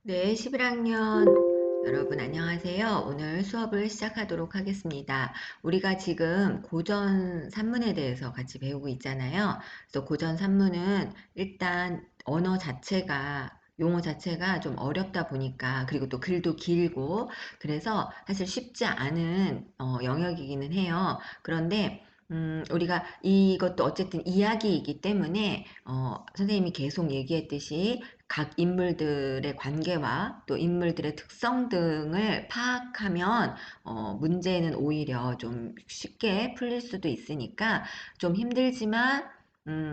네, 11학년 여러분 안녕하세요. 오늘 수업을 시작하도록 하겠습니다. 우리가 지금 고전 산문에 대해서 같이 배우고 있잖아요. 그래서 고전 산문은 일단 언어 자체가 용어 자체가 좀 어렵다 보니까 그리고 또 글도 길고 그래서 사실 쉽지 않은 영역이기는 해요. 그런데 우리가 이것도 어쨌든 이야기이기 때문에 선생님이 계속 얘기했듯이 각 인물들의 관계와 또 인물들의 특성 등을 파악하면 문제는 오히려 좀 쉽게 풀릴 수도 있으니까 좀 힘들지만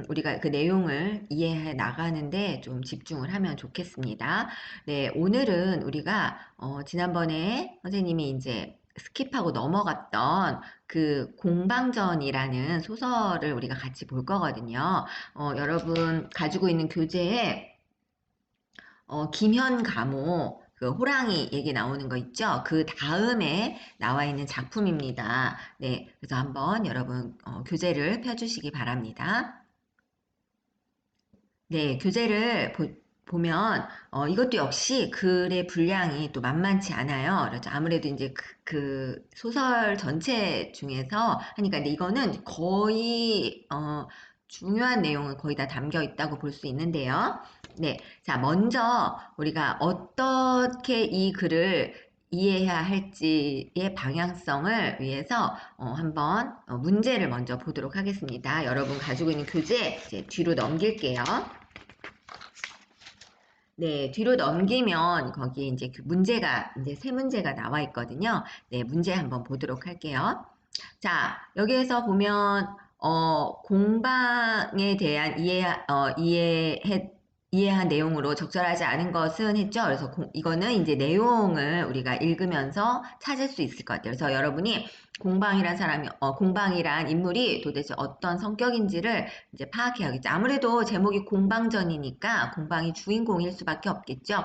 우리가 그 내용을 이해해 나가는데 좀 집중을 하면 좋겠습니다. 네, 오늘은 우리가 지난번에 선생님이 이제 스킵하고 넘어갔던 그 공방전이라는 소설을 우리가 같이 볼 거거든요. 여러분 가지고 있는 교재에 김현 가모 그 호랑이 얘기 나오는 거 있죠? 그 다음에 나와 있는 작품입니다. 네, 그래서 한번 여러분 교재를 펴주시기 바랍니다. 네, 교재를 보면 이것도 역시 글의 분량이 또 만만치 않아요. 그래서 아무래도 이제 그 소설 전체 중에서 하니까 근데 이거는 거의 중요한 내용은 거의 다 담겨 있다고 볼 수 있는데요. 네, 자 먼저 우리가 어떻게 이 글을 이해해야 할지의 방향성을 위해서 한번 문제를 먼저 보도록 하겠습니다. 여러분 가지고 있는 교재 이제 뒤로 넘길게요. 네, 뒤로 넘기면 거기 이제 그 문제가 이제 세 문제가 나와 있거든요. 네, 문제 한번 보도록 할게요. 자, 여기에서 보면 공방에 대한 이해한 내용으로 적절하지 않은 것은 했죠. 그래서 이거는 이제 내용을 우리가 읽으면서 찾을 수 있을 것 같아요. 그래서 여러분이 공방이란 인물이 도대체 어떤 성격인지를 이제 파악해야겠죠. 아무래도 제목이 공방전이니까 공방이 주인공일 수밖에 없겠죠.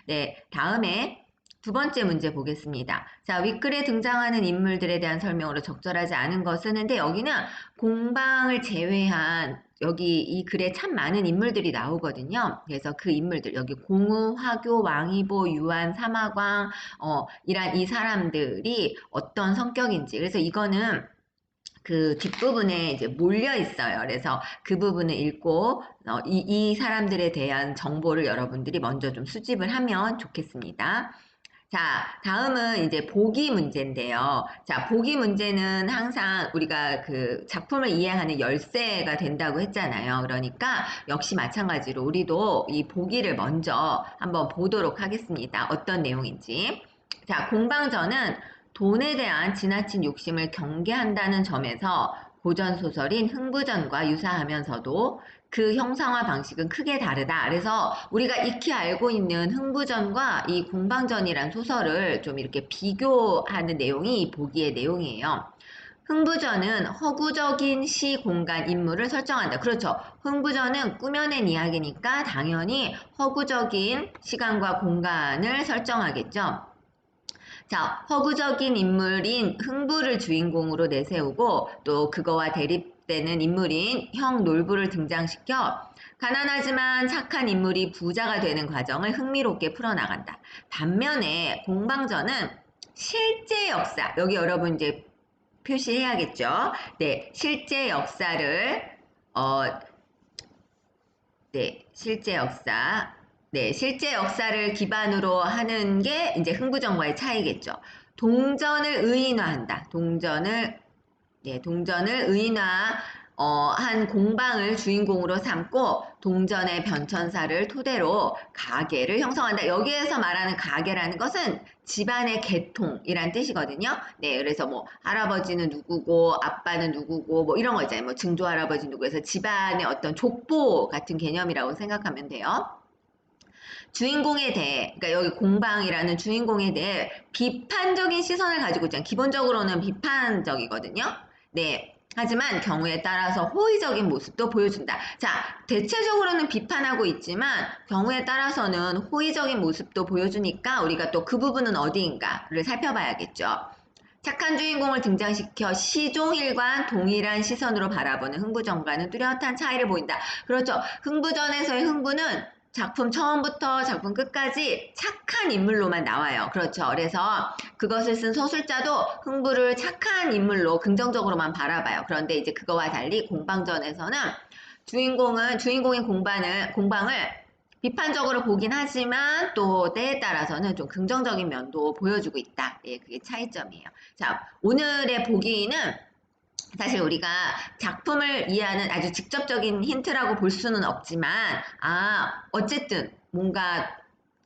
네, 다음에 두 번째 문제 보겠습니다. 자, 윗글에 등장하는 인물들에 대한 설명으로 적절하지 않은 것은 근데 여기는 공방을 제외한 여기 이 글에 참 많은 인물들이 나오거든요. 그래서 그 인물들 여기 공우, 화교, 왕이보, 유한, 사마광 이란 이 사람들이 어떤 성격인지 그래서 이거는 그 뒷부분에 이제 몰려 있어요. 그래서 그 부분을 읽고 이 사람들에 대한 정보를 여러분들이 먼저 좀 수집을 하면 좋겠습니다. 자, 다음은 이제 보기 문제인데요. 자, 보기 문제는 항상 우리가 그 작품을 이해하는 열쇠가 된다고 했잖아요. 그러니까 역시 마찬가지로 우리도 이 보기를 먼저 한번 보도록 하겠습니다. 어떤 내용인지. 자, 공방전은 돈에 대한 지나친 욕심을 경계한다는 점에서 고전소설인 흥부전과 유사하면서도 그 형상화 방식은 크게 다르다. 그래서 우리가 익히 알고 있는 흥부전과 이 공방전이란 소설을 좀 이렇게 비교하는 내용이 이 보기의 내용이에요. 흥부전은 허구적인 시, 공간, 인물을 설정한다. 그렇죠. 흥부전은 꾸며낸 이야기니까 당연히 허구적인 시간과 공간을 설정하겠죠. 자, 허구적인 인물인 흥부를 주인공으로 내세우고 또 그거와 대립되는 인물인 형 놀부를 등장시켜 가난하지만 착한 인물이 부자가 되는 과정을 흥미롭게 풀어나간다. 반면에 공방전은 실제 역사, 여기 여러분 이제 표시해야겠죠. 네, 실제 역사를 어, 네, 실제 역사. 네, 실제 역사를 기반으로 하는 게 이제 흥부전과의 차이겠죠. 동전을 의인화한다. 동전을 한 공방을 주인공으로 삼고 동전의 변천사를 토대로 가계를 형성한다. 여기에서 말하는 가계라는 것은 집안의 계통이란 뜻이거든요. 네, 그래서 뭐 할아버지는 누구고 아빠는 누구고 뭐 이런 거 있잖아요. 뭐 증조 할아버지 누구 해서 집안의 어떤 족보 같은 개념이라고 생각하면 돼요. 주인공에 대해, 그러니까 여기 공방이라는 주인공에 대해 비판적인 시선을 가지고 있잖아요. 기본적으로는 비판적이거든요. 네. 하지만 경우에 따라서 호의적인 모습도 보여준다. 자, 대체적으로는 비판하고 있지만 경우에 따라서는 호의적인 모습도 보여주니까 우리가 또 그 부분은 어디인가를 살펴봐야겠죠. 착한 주인공을 등장시켜 시종일관 동일한 시선으로 바라보는 흥부전과는 뚜렷한 차이를 보인다. 그렇죠. 흥부전에서의 흥부는 작품 처음부터 작품 끝까지 착한 인물로만 나와요. 그렇죠. 그래서 그것을 쓴 서술자도 흥부를 착한 인물로 긍정적으로만 바라봐요. 그런데 이제 그거와 달리 공방전에서는 주인공인 공방을 비판적으로 보긴 하지만 또 때에 따라서는 좀 긍정적인 면도 보여주고 있다. 예, 그게 차이점이에요. 자, 오늘의 보기는 사실 우리가 작품을 이해하는 아주 직접적인 힌트라고 볼 수는 없지만, 어쨌든 뭔가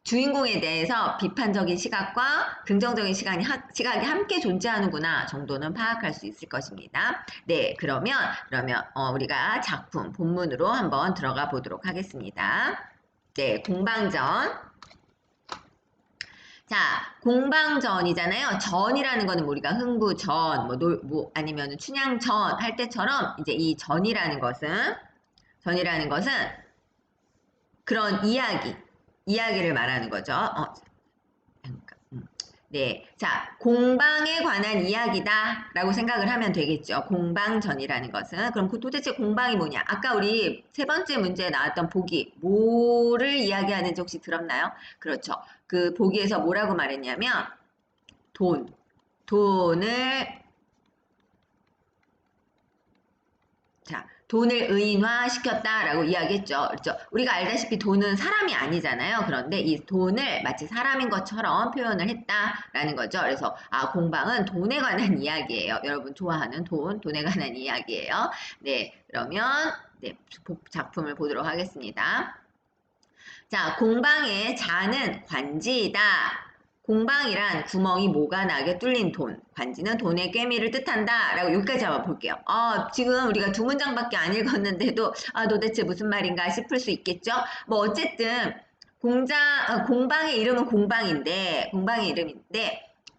주인공에 대해서 비판적인 시각과 긍정적인 시각이 함께 존재하는구나 정도는 파악할 수 있을 것입니다. 네, 그러면 우리가 작품 본문으로 한번 들어가 보도록 하겠습니다. 네, 공방전. 자, 공방전이잖아요. 전이라는 거는 우리가 흥부전, 아니면 춘향전 할 때처럼 이제 이 전이라는 것은 그런 이야기를 말하는 거죠. 잠깐, 네. 자, 공방에 관한 이야기다 라고 생각을 하면 되겠죠. 공방전이라는 것은. 그럼 도대체 공방이 뭐냐? 아까 우리 세 번째 문제에 나왔던 보기, 뭐를 이야기하는지 혹시 들었나요? 그렇죠. 그 보기에서 뭐라고 말했냐면, 돈을 돈을 의인화시켰다라고 이야기했죠. 그렇죠? 우리가 알다시피 돈은 사람이 아니잖아요. 그런데 이 돈을 마치 사람인 것처럼 표현을 했다라는 거죠. 그래서 공방은 돈에 관한 이야기예요. 여러분 좋아하는 돈에 관한 이야기예요. 네, 그러면 네, 작품을 보도록 하겠습니다. 자, 공방의 자는 관지이다. 공방이란 구멍이 모가 나게 뚫린 돈, 관지는 돈의 꿰미를 뜻한다 라고 여기까지 한번 볼게요. 지금 우리가 두 문장밖에 안 읽었는데도 도대체 무슨 말인가 싶을 수 있겠죠? 뭐 어쨌든 공방의 이름은 공방인데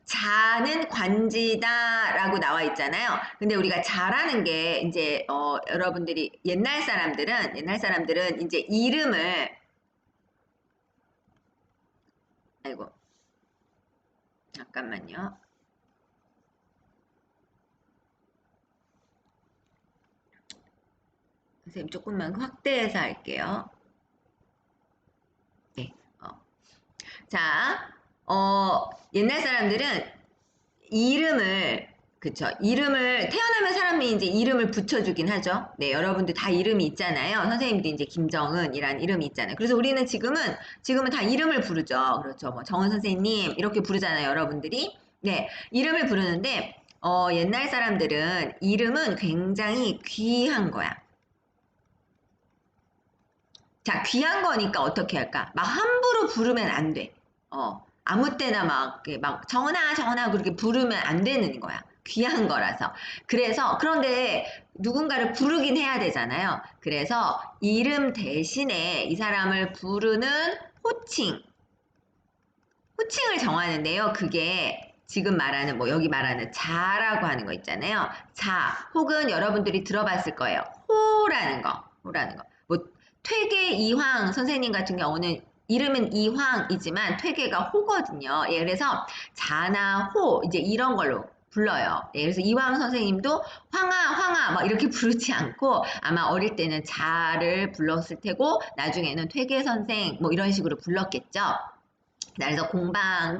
자는 관지다 라고 나와 있잖아요. 근데 우리가 자라는 게 이제 여러분들이 옛날 사람들은 이제 이름을 아이고 잠깐만요. 선생님 조금만 확대해서 할게요. 네. 자, 옛날 사람들은 이름을 태어나면 사람이 이제 이름을 붙여주긴 하죠. 네, 여러분들 다 이름이 있잖아요. 선생님도 이제 김정은이란 이름이 있잖아요. 그래서 우리는 지금은 다 이름을 부르죠. 그렇죠. 뭐 정은 선생님 이렇게 부르잖아요. 여러분들이. 네, 이름을 부르는데 옛날 사람들은 이름은 굉장히 귀한 거야. 자, 귀한 거니까 어떻게 할까? 막 함부로 부르면 안 돼. 아무 때나 막 정은아 그렇게 부르면 안 되는 거야. 귀한 거라서. 그런데 누군가를 부르긴 해야 되잖아요. 그래서 이름 대신에 이 사람을 부르는 호칭을 정하는데요. 그게 지금 말하는 여기 말하는 자라고 하는 거 있잖아요. 자, 혹은 여러분들이 들어봤을 거예요. 호라는 거. 뭐 퇴계 이황 선생님 같은 경우는 이름은 이황이지만 퇴계가 호거든요. 예, 그래서 자나 호 이제 이런 걸로 불러요. 예, 그래서 이황 선생님도 황아 막 이렇게 부르지 않고 아마 어릴 때는 자를 불렀을 테고 나중에는 퇴계 선생 뭐 이런 식으로 불렀겠죠. 그래서 공방이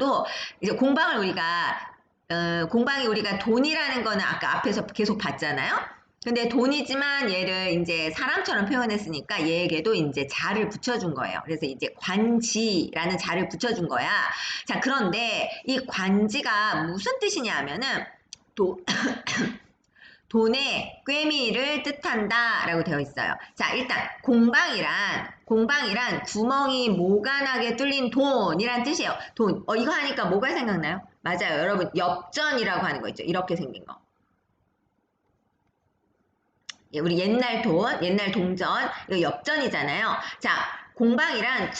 우리가 돈이라는 거는 아까 앞에서 계속 봤잖아요. 근데 돈이지만 얘를 이제 사람처럼 표현했으니까 얘에게도 이제 자를 붙여준 거예요. 그래서 이제 관지라는 자를 붙여준 거야. 자, 그런데 이 관지가 무슨 뜻이냐 하면은 돈의 꿰미를 뜻한다 라고 되어 있어요. 자, 일단 공방이란 구멍이 모간하게 뚫린 돈이란 뜻이에요. 돈. 이거 하니까 뭐가 생각나요? 맞아요. 여러분, 엽전이라고 하는 거 있죠. 이렇게 생긴 거. 예, 우리 옛날 동전, 이거 엽전이잖아요. 자, 공방이란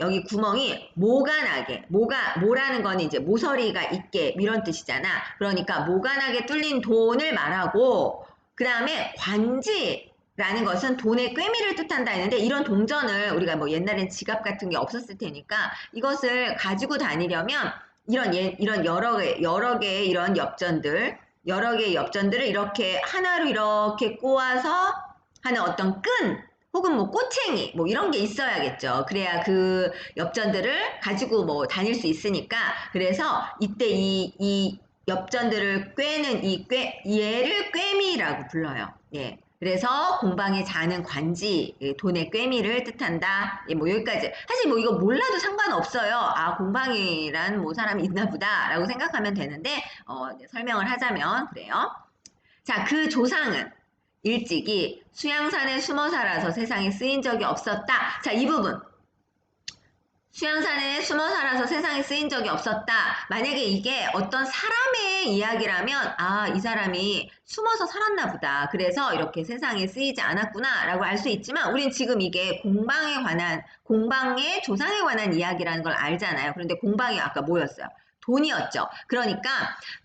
여기 구멍이 모라는 거는 이제 모서리가 있게, 이런 뜻이잖아. 그러니까 모간하게 뚫린 돈을 말하고, 그 다음에 관지라는 것은 돈의 꿰미를 뜻한다 했는데, 이런 동전을 우리가 뭐 옛날엔 지갑 같은 게 없었을 테니까, 이것을 가지고 다니려면, 이런 여러 개의 이런 여러 개의 엽전들을 이렇게 하나로 이렇게 꼬아서 하는 어떤 혹은 뭐 꼬챙이 뭐 이런 게 있어야겠죠. 그래야 그 엽전들을 가지고 뭐 다닐 수 있으니까. 그래서 이때 이 엽전들을 꿰는 얘를 꿰미라고 불러요. 예. 그래서 공방에 자는 관지, 돈의 꿰미를 뜻한다. 예, 뭐 여기까지. 사실 뭐 이거 몰라도 상관없어요. 아, 공방이란 뭐 사람이 있나 보다라고 생각하면 되는데, 이제 설명을 하자면 그래요. 자, 그 조상은 일찍이 수양산에 숨어 살아서 세상에 쓰인 적이 없었다. 자, 이 부분. 수양산에 숨어 살아서 세상에 쓰인 적이 없었다. 만약에 이게 어떤 사람의 이야기라면, 아, 이 사람이 숨어서 살았나 보다. 그래서 이렇게 세상에 쓰이지 않았구나. 라고 알 수 있지만, 우린 지금 이게 공방의 조상에 관한 이야기라는 걸 알잖아요. 그런데 공방이 아까 뭐였어요? 돈이었죠. 그러니까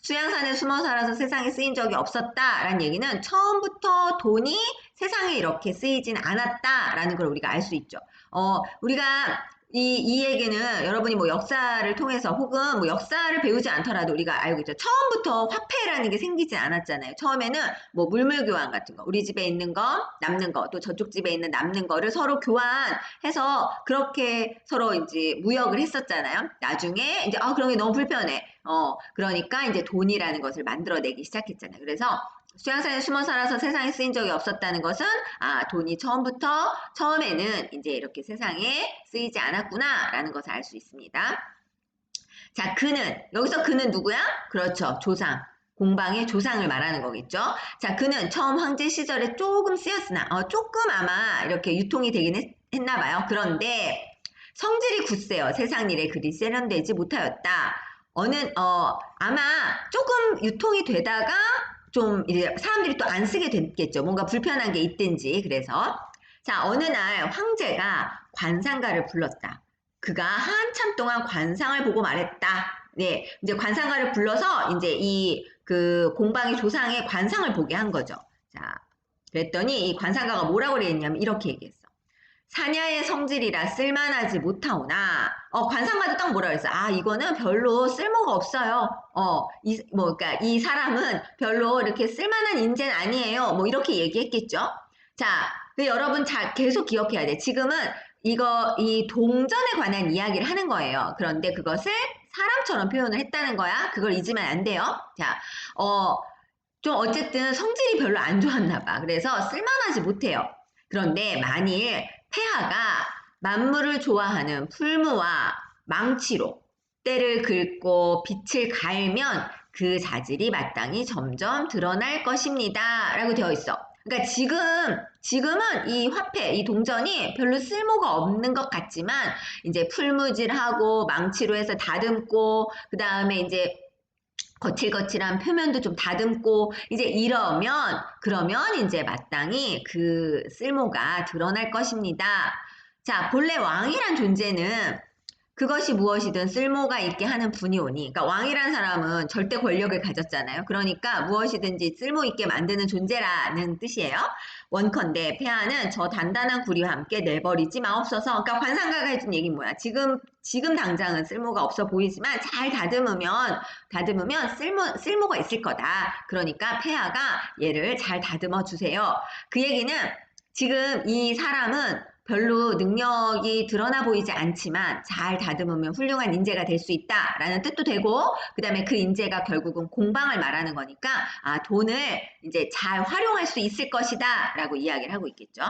수양산에 숨어 살아서 세상에 쓰인 적이 없었다라는 얘기는 처음부터 돈이 세상에 이렇게 쓰이진 않았다라는 걸 우리가 알 수 있죠. 우리가 이 얘기는 여러분이 뭐 역사를 통해서 혹은 뭐 역사를 배우지 않더라도 우리가 알고 있죠. 처음부터 화폐라는 게 생기지 않았잖아요. 처음에는 뭐 물물교환 같은 거, 우리 집에 있는 거, 남는 거, 또 저쪽 집에 있는 남는 거를 서로 교환해서 그렇게 서로 이제 무역을 했었잖아요. 나중에 이제 그런 게 너무 불편해. 그러니까 이제 돈이라는 것을 만들어내기 시작했잖아요. 그래서 수양산에 숨어 살아서 세상에 쓰인 적이 없었다는 것은 돈이 처음에는 이제 이렇게 세상에 쓰이지 않았구나라는 것을 알 수 있습니다. 자, 여기서 그는 누구야? 그렇죠. 조상. 공방의 조상을 말하는 거겠죠. 자, 그는 처음 황제 시절에 조금 쓰였으나, 조금 아마 이렇게 유통이 되긴 했나 봐요. 그런데 성질이 굳세요. 세상 일에 그리 세련되지 못하였다. 아마 조금 유통이 되다가 좀 이제 사람들이 또 안 쓰게 됐겠죠. 뭔가 불편한 게 있든지. 그래서 자, 어느 날 황제가 관상가를 불렀다. 그가 한참 동안 관상을 보고 말했다. 네, 이제 관상가를 불러서 이제 그 공방의 조상의 관상을 보게 한 거죠. 자, 그랬더니 이 관상가가 뭐라고 그랬냐면 이렇게 얘기했어. 사냐의 성질이라 쓸만하지 못하오나, 관상가도 딱 뭐라 그랬어. 이거는 별로 쓸모가 없어요. 그러니까 이 사람은 별로 이렇게 쓸만한 인재는 아니에요. 뭐 이렇게 얘기했겠죠. 자, 여러분 계속 기억해야 돼. 지금은 이 동전에 관한 이야기를 하는 거예요. 그런데 그것을 사람처럼 표현을 했다는 거야. 그걸 잊으면 안 돼요. 자, 좀 어쨌든 성질이 별로 안 좋았나 봐. 그래서 쓸만하지 못해요. 그런데 만일 폐하가 만물을 좋아하는 풀무와 망치로 때를 긁고 빛을 갈면 그 자질이 마땅히 점점 드러날 것입니다. 라고 되어 있어. 그러니까 지금은 이 화폐, 이 동전이 별로 쓸모가 없는 것 같지만 이제 풀무질하고 망치로 해서 다듬고 그 다음에 이제 거칠거칠한 표면도 좀 다듬고 이제 그러면 이제 마땅히 그 쓸모가 드러날 것입니다. 자, 본래 왕이란 존재는 그것이 무엇이든 쓸모가 있게 하는 분이 오니, 그러니까 왕이란 사람은 절대 권력을 가졌잖아요. 그러니까 무엇이든지 쓸모 있게 만드는 존재라는 뜻이에요. 원컨대 폐하는 저 단단한 구리와 함께 내버리지 마옵소서. 그러니까 관상가가 해준 얘기 뭐야? 지금 당장은 쓸모가 없어 보이지만 잘 다듬으면 쓸모가 있을 거다. 그러니까 폐하가 얘를 잘 다듬어 주세요. 그 얘기는 지금 이 사람은 별로 능력이 드러나 보이지 않지만 잘 다듬으면 훌륭한 인재가 될 수 있다라는 뜻도 되고 그 다음에 그 인재가 결국은 공방을 말하는 거니까 돈을 이제 잘 활용할 수 있을 것이다 라고 이야기를 하고 있겠죠.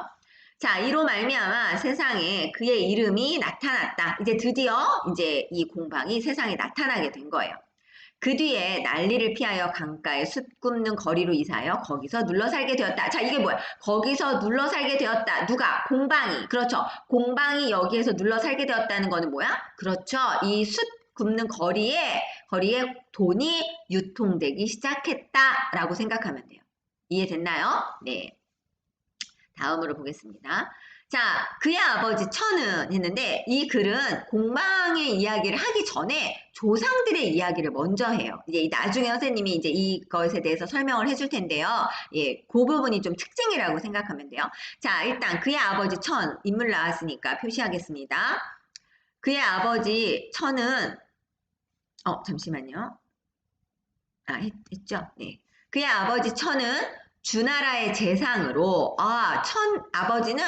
자, 이로 말미암아 세상에 그의 이름이 나타났다. 이제 드디어 이제 이 공방이 세상에 나타나게 된 거예요. 그 뒤에 난리를 피하여 강가에 숲 굽는 거리로 이사하여 거기서 눌러 살게 되었다. 자, 이게 뭐야? 거기서 눌러 살게 되었다. 누가? 공방이. 그렇죠. 공방이 여기에서 눌러 살게 되었다는 거는 뭐야? 그렇죠. 이 숲 굽는 거리에 돈이 유통되기 시작했다라고 생각하면 돼요. 이해됐나요? 네. 다음으로 보겠습니다. 자, 그의 아버지 천은 했는데 이 글은 공방의 이야기를 하기 전에 조상들의 이야기를 먼저 해요. 이제 나중에 선생님이 이제 이것에 대해서 설명을 해줄 텐데요. 예, 그 부분이 좀 특징이라고 생각하면 돼요. 자, 일단 그의 아버지 천 인물 나왔으니까 표시하겠습니다. 그의 아버지 천은 잠시만요. 했죠? 네. 그의 아버지 천은 주나라의 재상으로 천 아버지는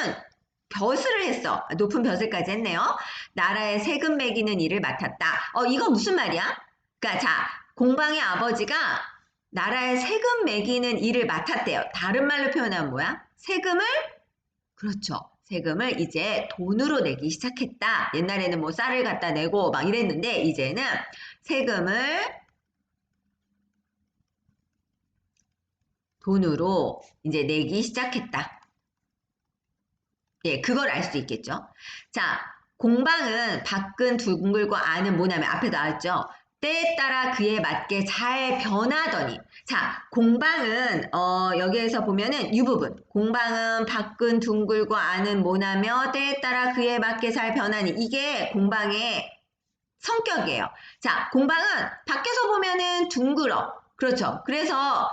벼슬을 했어. 높은 벼슬까지 했네요. 나라에 세금 매기는 일을 맡았다. 이거 무슨 말이야? 그러니까 자, 공방의 아버지가 나라에 세금 매기는 일을 맡았대요. 다른 말로 표현하면 뭐야? 세금을 그렇죠. 세금을 이제 돈으로 내기 시작했다. 옛날에는 뭐 쌀을 갖다 내고 막 이랬는데 이제는 세금을 돈으로 이제 내기 시작했다. 예, 그걸 알 수 있겠죠. 자, 공방은 밖은 둥글고 안은 모나미 앞에 나왔죠. 때에 따라 그에 맞게 잘 변하더니 자, 공방은 여기에서 보면은 이 부분 공방은 밖은 둥글고 안은 모나며 때에 따라 그에 맞게 잘 변하니 이게 공방의 성격이에요. 자, 공방은 밖에서 보면은 둥글어. 그렇죠. 그래서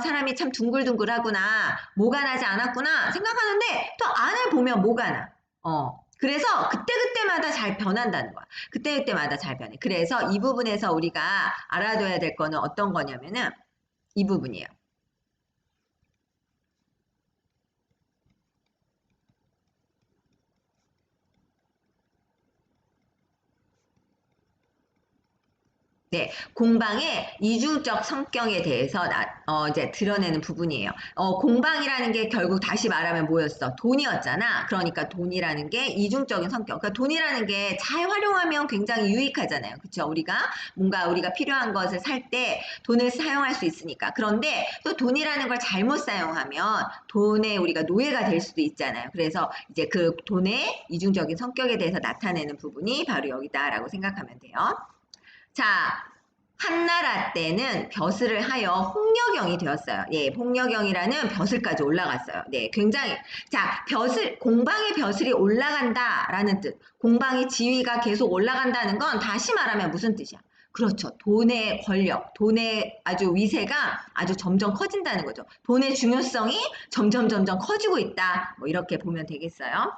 사람이 참 둥글둥글하구나. 뭐가 나지 않았구나. 생각하는데 또 안을 보면 뭐가 나. 그래서 그때그때마다 잘 변한다는 거야. 그때그때마다 잘 변해. 그래서 이 부분에서 우리가 알아둬야 될 거는 어떤 거냐면은 이 부분이에요. 네, 공방의 이중적 성격에 대해서 이제 드러내는 부분이에요. 공방이라는 게 결국 다시 말하면 뭐였어? 돈이었잖아. 그러니까 돈이라는 게 이중적인 성격. 그러니까 돈이라는 게 잘 활용하면 굉장히 유익하잖아요. 그렇죠? 우리가 필요한 것을 살 때 돈을 사용할 수 있으니까. 그런데 또 돈이라는 걸 잘못 사용하면 돈에 우리가 노예가 될 수도 있잖아요. 그래서 이제 그 돈의 이중적인 성격에 대해서 나타내는 부분이 바로 여기다라고 생각하면 돼요. 자, 한나라 때는 벼슬을 하여 홍려경이 되었어요. 예, 홍려경이라는 벼슬까지 올라갔어요. 네, 굉장히. 자, 공방의 벼슬이 올라간다라는 뜻. 공방의 지위가 계속 올라간다는 건 다시 말하면 무슨 뜻이야? 그렇죠. 돈의 권력, 돈의 아주 위세가 아주 점점 커진다는 거죠. 돈의 중요성이 점점 커지고 있다. 뭐 이렇게 보면 되겠어요.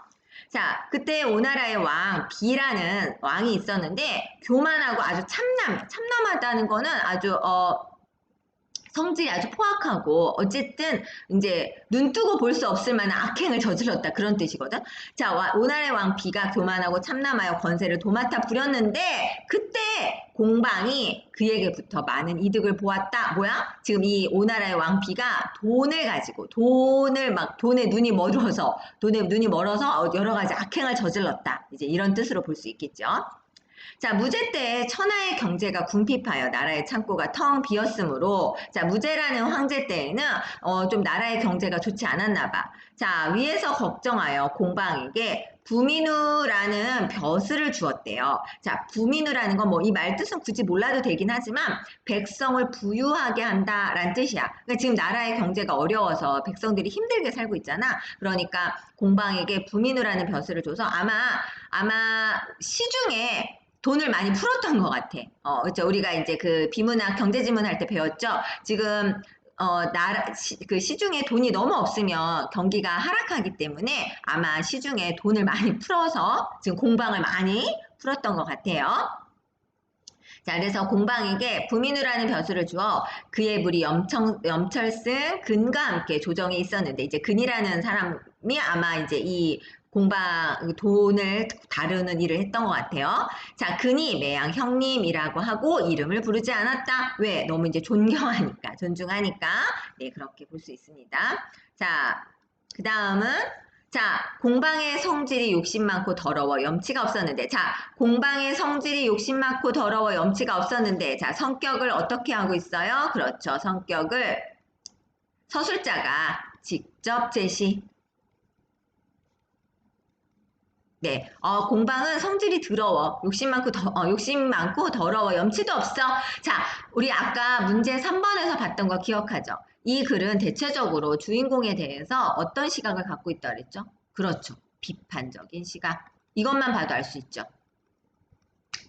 자, 그때 오나라의 왕 비라는 왕이 있었는데 교만하고 아주 참남하다는 거는 아주 성질이 아주 포악하고 어쨌든 이제 눈 뜨고 볼 수 없을 만한 악행을 저질렀다 그런 뜻이거든. 자, 오나라의 왕 비가 교만하고 참남하여 권세를 도맡아 부렸는데 그때 공방이 그에게부터 많은 이득을 보았다. 뭐야? 지금 이 오나라의 왕 비가 돈을 가지고 돈에 눈이 멀어서 여러 가지 악행을 저질렀다. 이제 이런 뜻으로 볼 수 있겠죠. 자, 무제 때 천하의 경제가 궁핍하여 나라의 창고가 텅 비었으므로 자, 무제라는 황제 때에는 좀 나라의 경제가 좋지 않았나 봐. 자, 위에서 걱정하여 공방에게 부민우라는 벼슬을 주었대요. 자, 부민우라는 건 뭐 이 말 뜻은 굳이 몰라도 되긴 하지만 백성을 부유하게 한다라는 뜻이야. 그러니까 지금 나라의 경제가 어려워서 백성들이 힘들게 살고 있잖아. 그러니까 공방에게 부민우라는 벼슬을 줘서 아마 시중에 돈을 많이 풀었던 것 같아. 그렇죠. 우리가 이제 그 비문학 경제지문 할 때 배웠죠. 지금 그 시중에 돈이 너무 없으면 경기가 하락하기 때문에 아마 시중에 돈을 많이 풀어서 지금 공방을 많이 풀었던 것 같아요. 자, 그래서 공방에게 부민우라는 벼슬을 주어 그의 물이 염철승 근과 함께 조정이 있었는데 이제 근이라는 사람이 아마 이제 이 돈을 다루는 일을 했던 것 같아요. 자, 근이 매양 형님이라고 하고 이름을 부르지 않았다. 왜? 너무 이제 존중하니까. 네, 그렇게 볼 수 있습니다. 자, 그 다음은 자, 공방의 성질이 욕심 많고 더러워 염치가 없었는데 자, 공방의 성질이 욕심 많고 더러워 염치가 없었는데 자, 성격을 어떻게 하고 있어요? 그렇죠. 성격을 서술자가 직접 제시. 네, 공방은 성질이 더러워. 욕심 많고 더러워. 염치도 없어. 자, 우리 아까 문제 3번에서 봤던 거 기억하죠? 이 글은 대체적으로 주인공에 대해서 어떤 시각을 갖고 있다 그랬죠? 그렇죠. 비판적인 시각. 이것만 봐도 알 수 있죠.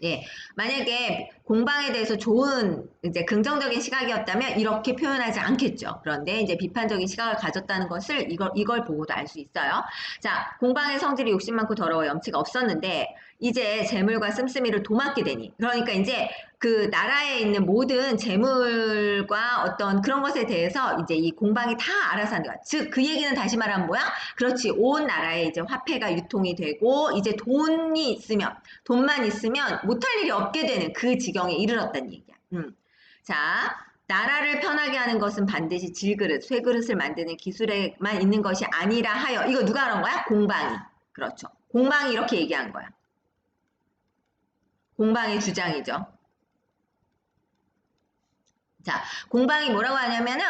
예, 만약에 공방에 대해서 좋은 이제 긍정적인 시각이었다면 이렇게 표현하지 않겠죠. 그런데 이제 비판적인 시각을 가졌다는 것을 이걸 보고도 알 수 있어요. 자, 공방의 성질이 욕심 많고 더러워 염치가 없었는데 이제 재물과 씀씀이를 도맡게 되니. 그러니까 이제 그 나라에 있는 모든 재물과 어떤 그런 것에 대해서 이제 이 공방이 다 알아서 하는 거야. 즉, 그 얘기는 다시 말하면 뭐야? 그렇지. 온 나라에 이제 화폐가 유통이 되고, 이제 돈만 있으면 못할 일이 없게 되는 그 지경에 이르렀다는 얘기야. 자, 나라를 편하게 하는 것은 반드시 질그릇, 쇠그릇을 만드는 기술에만 있는 것이 아니라 하여. 이거 누가 그런 거야? 공방이. 그렇죠. 공방이 이렇게 얘기한 거야. 공방의 주장이죠. 자, 공방이 뭐라고 하냐면은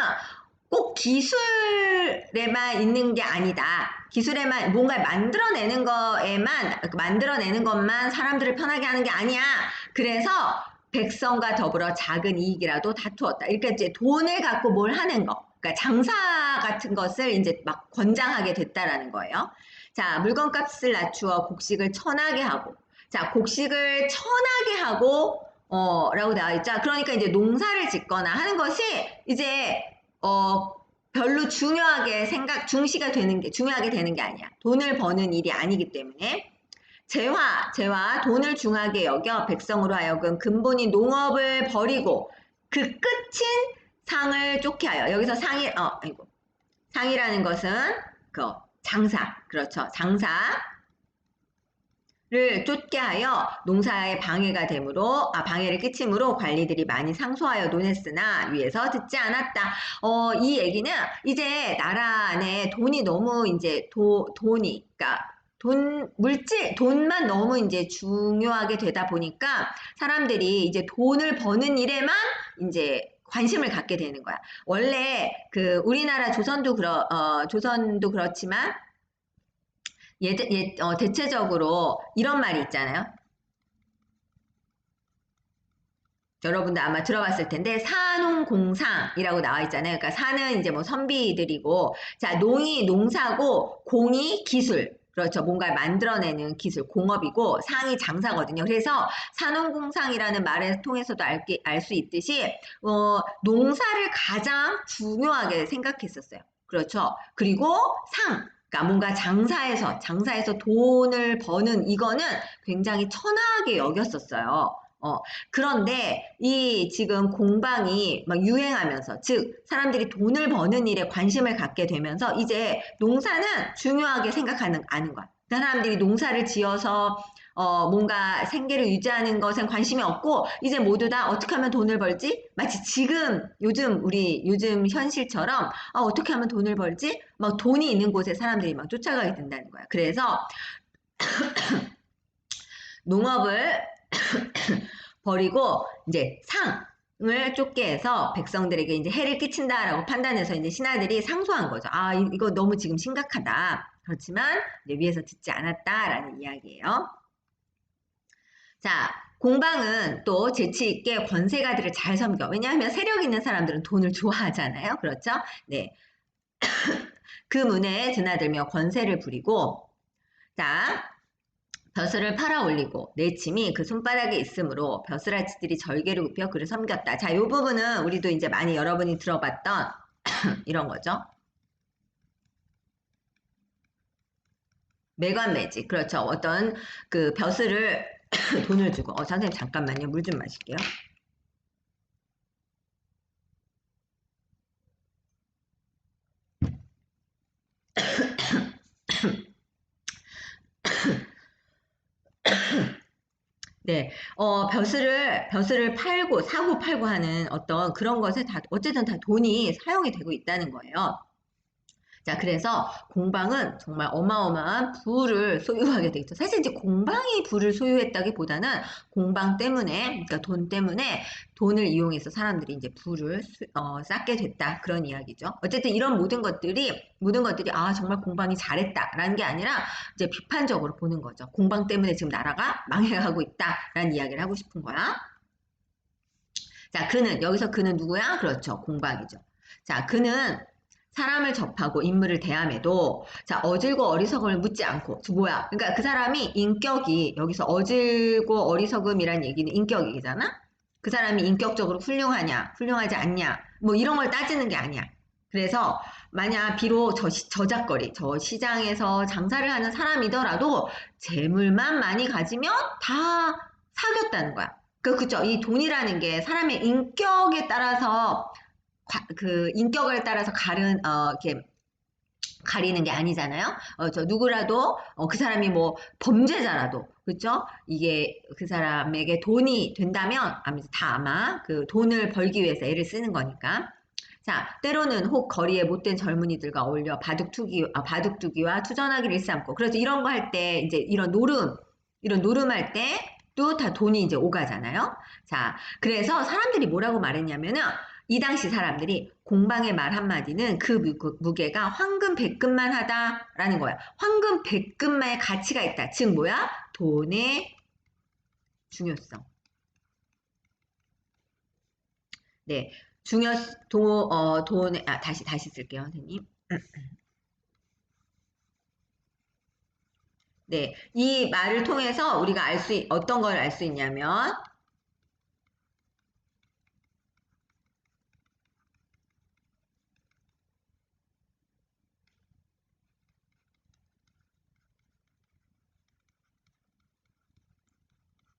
꼭 기술에만 있는 게 아니다. 기술에만 뭔가를 만들어내는 것만 사람들을 편하게 하는 게 아니야. 그래서 백성과 더불어 작은 이익이라도 다투었다. 이렇게 이제 돈을 갖고 뭘 하는 거. 그러니까 장사 같은 것을 이제 막 권장하게 됐다라는 거예요. 자, 물건값을 낮추어 곡식을 천하게 하고. 자, 곡식을 천하게 하고 라고 나와 있죠. 그러니까 이제 농사를 짓거나 하는 것이 이제 별로 중시가 중요하게 되는 게 아니야. 돈을 버는 일이 아니기 때문에. 재화, 돈을 중하게 여겨 백성으로 하여금 근본인 농업을 버리고 그 끝인 상을 쫓게 하여. 여기서 상이라는 것은 장사. 그렇죠. 장사를 쫓게 하여 농사에 방해를 끼침으로 관리들이 많이 상소하여 논했으나 위에서 듣지 않았다. 이 얘기는 이제 나라 안에 돈이 너무 이제 그러니까 돈만 너무 이제 중요하게 되다 보니까 사람들이 이제 돈을 버는 일에만 이제 관심을 갖게 되는 거야. 원래 그 우리나라 조선도 그렇지만 대체적으로 이런 말이 있잖아요. 여러분도 아마 들어봤을 텐데 산농공상이라고 나와 있잖아요. 그러니까 산은 이제 뭐 선비들이고, 자, 농이 농사고 공이 기술. 그렇죠. 뭔가를 만들어내는 기술, 공업이고 상이 장사거든요. 그래서 산농공상이라는 말을 통해서도 알 수 있듯이 농사를 가장 중요하게 생각했었어요. 그렇죠. 그리고 그러니까 뭔가 장사에서 돈을 버는 이거는 굉장히 천하게 여겼었어요. 그런데 이 지금 공방이 막 유행하면서, 즉 사람들이 돈을 버는 일에 관심을 갖게 되면서 이제 농사는 중요하게 생각하는 아는 거야. 사람들이 농사를 지어서 뭔가 생계를 유지하는 것엔 관심이 없고 이제 모두 다 어떻게 하면 돈을 벌지? 마치 요즘 현실처럼 어떻게 하면 돈을 벌지? 막 돈이 있는 곳에 사람들이 막 쫓아가게 된다는 거야. 그래서 농업을 버리고 이제 상을 쫓게 해서 백성들에게 이제 해를 끼친다라고 판단해서 이제 신하들이 상소한 거죠. 이거 너무 지금 심각하다. 그렇지만 이제 위에서 듣지 않았다라는 이야기예요. 자, 공방은 또 재치 있게 권세가들을 잘 섬겨. 왜냐하면 세력 있는 사람들은 돈을 좋아하잖아요. 그렇죠? 네. 그 문에 드나들며 권세를 부리고, 자, 벼슬을 팔아 올리고 내침이 그 손바닥에 있으므로 벼슬아치들이 절개를 굽혀 그를 섬겼다. 자, 이 부분은 우리도 이제 많이 여러분이 들어봤던 이런 거죠. 매관매직. 그렇죠. 어떤 그 벼슬을 돈을 주고. 선생님 잠깐만요. 물 좀 마실게요. 네, 벼슬을 사고 팔고 하는 어떤 그런 것에 어쨌든 다 돈이 사용이 되고 있다는 거예요. 자, 그래서 공방은 정말 어마어마한 부를 소유하게 되겠죠. 사실 이제 공방이 부를 소유했다기보다는 공방 때문에, 그러니까 돈 때문에 돈을 이용해서 사람들이 이제 부를 쌓게 됐다. 그런 이야기죠. 어쨌든 이런 모든 것들이 정말 공방이 잘했다라는 게 아니라 이제 비판적으로 보는 거죠. 공방 때문에 지금 나라가 망해가고 있다라는 이야기를 하고 싶은 거야. 자, 여기서 그는 누구야? 그렇죠. 공방이죠. 자, 그는 사람을 접하고 인물을 대함에도 자 어질고 어리석음을 묻지 않고 뭐야? 그러니까 그 사람이 인격이 여기서 어질고 어리석음이란 얘기는 인격이잖아. 그 사람이 인격적으로 훌륭하냐, 훌륭하지 않냐, 뭐 이런 걸 따지는 게 아니야. 그래서 만약 비록 저작거리, 저 시장에서 장사를 하는 사람이더라도 재물만 많이 가지면 다 사귀었다는 거야. 그죠? 이 돈이라는 게 사람의 인격에 따라서 그 인격을 따라서 이렇게 가리는 게 아니잖아요. 저 누구라도 그 사람이 뭐 범죄자라도 그렇죠? 이게 그 사람에게 돈이 된다면 아마 그 돈을 벌기 위해서 애를 쓰는 거니까. 자, 때로는 혹 거리에 못된 젊은이들과 어울려 바둑두기와 투전하기를 일삼고. 그래서 이런 거 할 때 이제 이런 노름할 때 또 다 돈이 이제 오가잖아요. 자, 그래서 사람들이 뭐라고 말했냐면은 이 당시 사람들이 공방의 말 한마디는 그 무게가 황금 백금만 하다라는 거야. 황금 백금만의 가치가 있다. 즉 뭐야? 돈의 중요성. 네. 다시 쓸게요, 선생님. 네. 이 말을 통해서 우리가 어떤 걸 알 수 있냐면,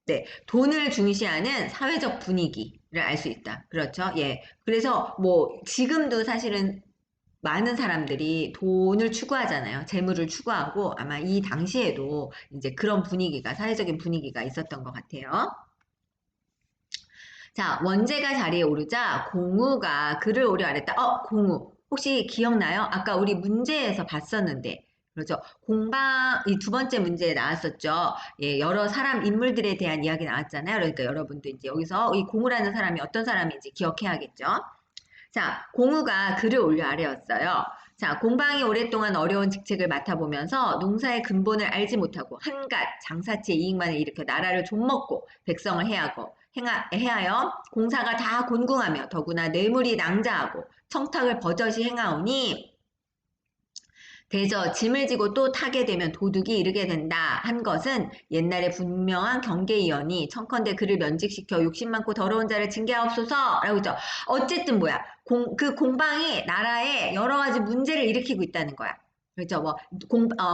네, 돈을 중시하는 사회적 분위기를 알 수 있다. 그렇죠? 예. 그래서 뭐 지금도 사실은 많은 사람들이 돈을 추구하잖아요. 재물을 추구하고 아마 이 당시에도 이제 그런 분위기가 사회적인 분위기가 있었던 것 같아요. 자, 원제가 자리에 오르자 공우가 그를 오려 아랬다. 공우. 혹시 기억나요? 아까 우리 문제에서 봤었는데. 그렇죠. 이 두 번째 문제에 나왔었죠. 예, 여러 사람, 인물들에 대한 이야기 나왔잖아요. 그러니까 여러분도 이제 여기서 이 공우라는 사람이 어떤 사람인지 기억해야겠죠. 자, 공우가 글을 올려 아래였어요. 자, 공방이 오랫동안 어려운 직책을 맡아보면서 농사의 근본을 알지 못하고 한갓 장사치의 이익만을 일으켜 나라를 좀먹고 백성을 해하여 공사가 다 곤궁하며 더구나 뇌물이 낭자하고 청탁을 버젓이 행하오니 대저 짐을 지고 또 타게 되면 도둑이 이르게 된다 한 것은 옛날에 분명한 경계이언이 청컨대 그를 면직시켜 욕심 많고 더러운 자를 징계하옵소서라고 했죠. 어쨌든 뭐야 그 공방이 나라에 여러 가지 문제를 일으키고 있다는 거야. 그렇죠. 뭐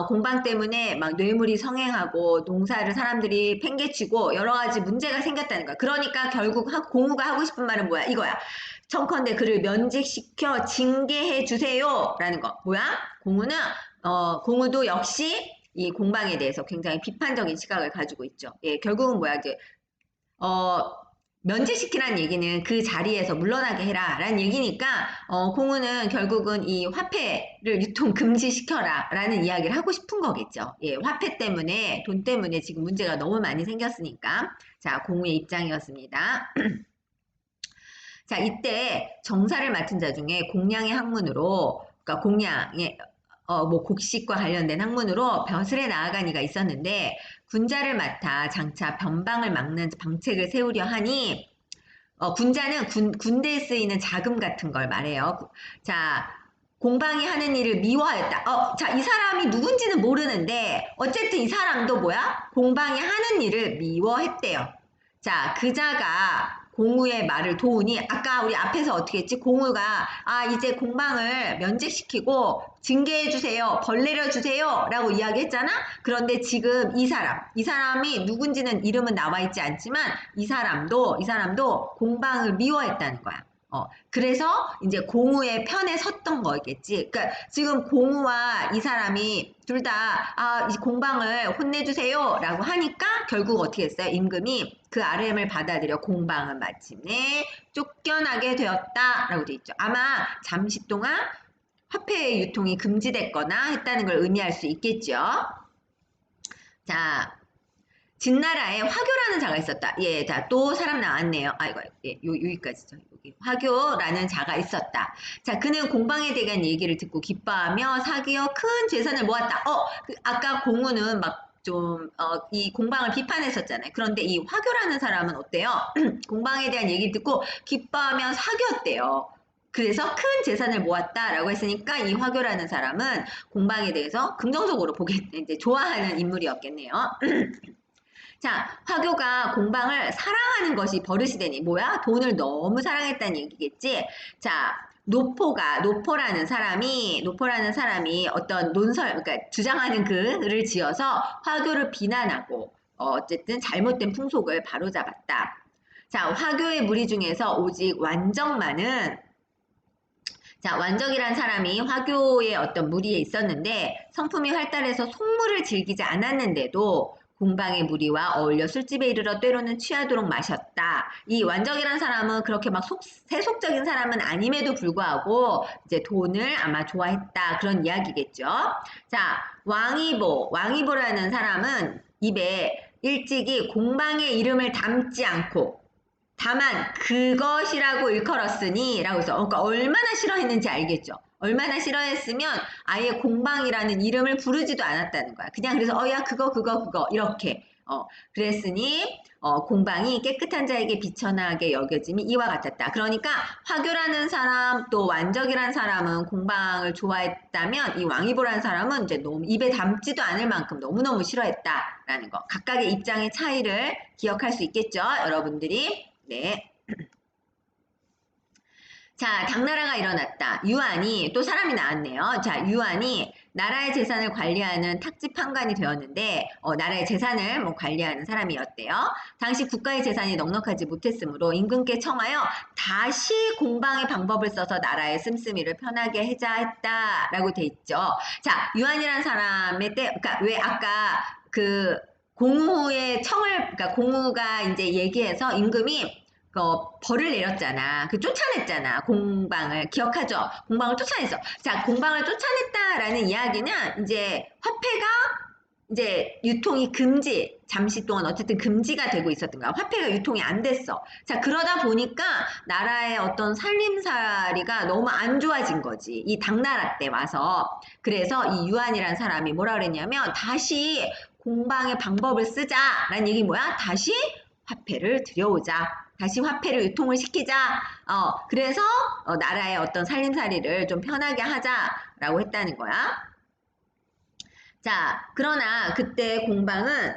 공방 때문에 막 뇌물이 성행하고 농사를 사람들이 팽개치고 여러 가지 문제가 생겼다는 거야. 그러니까 결국 공우가 하고 싶은 말은 뭐야? 이거야. 청컨대 그를 면직시켜 징계해 주세요라는 거. 뭐야? 공우도 역시 이 공방에 대해서 굉장히 비판적인 시각을 가지고 있죠. 예, 결국은 뭐야 이제 어, 면제시키라는 얘기는 그 자리에서 물러나게 해라라는 얘기니까 공우는 결국은 이 화폐를 유통 금지시켜라라는 이야기를 하고 싶은 거겠죠. 예, 화폐 때문에 돈 때문에 지금 문제가 너무 많이 생겼으니까 자 공우의 입장이었습니다. 자, 이때 정사를 맡은 자 중에 공양의 학문으로, 그러니까 뭐 곡식과 관련된 학문으로 벼슬에 나아간 이가 있었는데, 군자를 맡아 장차 변방을 막는 방책을 세우려 하니, 군자는 군대에 쓰이는 자금 같은 걸 말해요. 자, 공방이 하는 일을 미워했다. 자, 이 사람이 누군지는 모르는데, 어쨌든 이 사람도 뭐야? 공방이 하는 일을 미워했대요. 자, 그자가 공우의 말을 도우니 아까 우리 앞에서 어떻게 했지? 공우가 이제 공방을 면직시키고 징계해 주세요. 벌 내려 주세요. 라고 이야기했잖아. 그런데 지금 이 사람이 누군지는 이름은 나와 있지 않지만 이 사람도 공방을 미워했다는 거야. 그래서 이제 공우의 편에 섰던 거겠지. 그러니까 지금 공우와 이 사람이 둘 다, 이 공방을 혼내주세요. 라고 하니까 결국 어떻게 했어요? 임금이 그 RM을 받아들여 공방은 마침내 쫓겨나게 되었다. 라고 돼 있죠. 아마 잠시 동안 화폐의 유통이 금지됐거나 했다는 걸 의미할 수 있겠죠. 자, 진나라에 화교라는 자가 있었다. 예, 자, 또 사람 나왔네요. 이거, 예, 여기까지죠. 여기. 화교라는 자가 있었다. 자, 그는 공방에 대한 얘기를 듣고 기뻐하며 사기어 큰 재산을 모았다. 아까 공우는 이 공방을 비판했었잖아요. 그런데 이 화교라는 사람은 어때요? 공방에 대한 얘기를 듣고 기뻐하며 사귀었대요. 그래서 큰 재산을 모았다라고 했으니까 이 화교라는 사람은 공방에 대해서 긍정적으로 이제 좋아하는 인물이었겠네요. 자, 화교가 공방을 사랑하는 것이 버릇이 되니 뭐야? 돈을 너무 사랑했다는 얘기겠지? 자, 노포라는 사람이 어떤 그러니까 주장하는 글을 지어서 화교를 비난하고, 어쨌든 잘못된 풍속을 바로잡았다. 자, 화교의 무리 중에서 오직 완적이란 사람이 화교의 어떤 무리에 있었는데 성품이 활달해서 속물을 즐기지 않았는데도 공방의 무리와 어울려 술집에 이르러 때로는 취하도록 마셨다. 이 완적이란 사람은 그렇게 막 세속적인 사람은 아님에도 불구하고 이제 돈을 아마 좋아했다. 그런 이야기겠죠. 자, 왕이보라는 사람은 입에 일찍이 공방의 이름을 담지 않고 다만 그것이라고 일컬었으니 라고 해서 그러니까 얼마나 싫어했는지 알겠죠. 얼마나 싫어했으면 아예 공방이라는 이름을 부르지도 않았다는 거야. 그냥 그래서 야 그거 이렇게 그랬으니 공방이 깨끗한 자에게 비천하게 여겨짐이 이와 같았다. 그러니까 화교라는 사람 또 완적이라는 사람은 공방을 좋아했다면 이 왕이보라는 사람은 이제 너무 입에 담지도 않을 만큼 너무너무 싫어했다라는 거. 각각의 입장의 차이를 기억할 수 있겠죠, 여러분들이. 네. 자, 당나라가 일어났다. 유한이 또 사람이 나왔네요. 자, 유한이 나라의 재산을 관리하는 탁지 판관이 되었는데 나라의 재산을 관리하는 사람이었대요. 당시 국가의 재산이 넉넉하지 못했으므로 임금께 청하여 다시 공방의 방법을 써서 나라의 씀씀이를 편하게 해자 했다라고 돼 있죠. 자, 유한이라는 사람의 그러니까 왜 아까 그 공우의 그러니까 공우가 이제 얘기해서 임금이 벌을 내렸잖아. 쫓아냈잖아. 공방을. 기억하죠? 공방을 쫓아냈어. 자, 공방을 쫓아냈다라는 이야기는 이제 화폐가 이제 유통이 잠시 동안 어쨌든 금지가 되고 있었던 거야. 화폐가 유통이 안 됐어. 자, 그러다 보니까 나라의 어떤 살림살이가 너무 안 좋아진 거지. 이 당나라 때 와서. 그래서 이 유한이라는 사람이 뭐라 그랬냐면 다시 공방의 방법을 쓰자라는 얘기 뭐야? 다시 화폐를 들여오자. 다시 화폐를 유통을 시키자. 그래서 나라의 어떤 살림살이를 좀 편하게 하자라고 했다는 거야. 자, 그러나 그때 공방은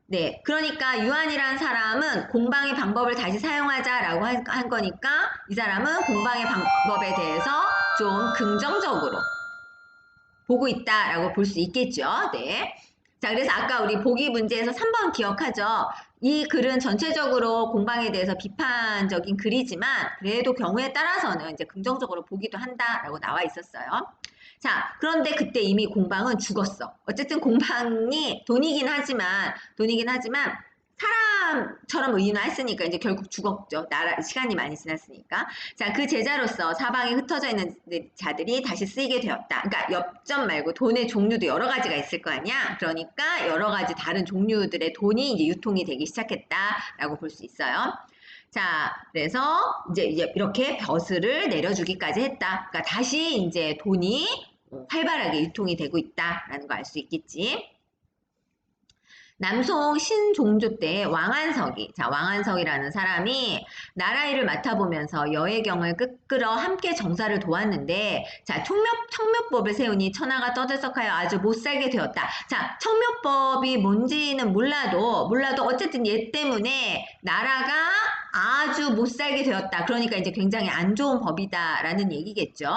네, 그러니까 유한이란 사람은 공방의 방법을 다시 사용하자라고 한 거니까 이 사람은 공방의 방법에 대해서 좀 긍정적으로 보고 있다라고 볼 수 있겠죠. 네. 자, 그래서 아까 우리 보기 문제에서 3번 기억하죠? 이 글은 전체적으로 공방에 대해서 비판적인 글이지만 그래도 경우에 따라서는 이제 긍정적으로 보기도 한다라고 나와 있었어요. 자, 그런데 그때 이미 공방은 죽었어. 어쨌든 공방이 돈이긴 하지만 사람처럼 의인화했으니까 이제 결국 죽었죠. 시간이 많이 지났으니까. 자, 그 제자로서 사방에 흩어져 있는 자들이 다시 쓰이게 되었다. 그러니까 엽전 말고 돈의 종류도 여러 가지가 있을 거 아니야. 그러니까 여러 가지 다른 종류들의 돈이 이제 유통이 되기 시작했다라고 볼 수 있어요. 자, 그래서 이제 이렇게 벼슬을 내려주기까지 했다. 그러니까 다시 이제 돈이 활발하게 유통이 되고 있다라는 거 알 수 있겠지. 남송 신종조 때 왕한석이라는 사람이 나라 일을 맡아보면서 여해경을 끌어 함께 정사를 도왔는데, 자, 청묘법을 세우니 천하가 떠들썩하여 아주 못살게 되었다. 자, 청묘법이 뭔지는 몰라도 어쨌든 얘 때문에 나라가 아주 못살게 되었다. 그러니까 이제 굉장히 안 좋은 법이다라는 얘기겠죠.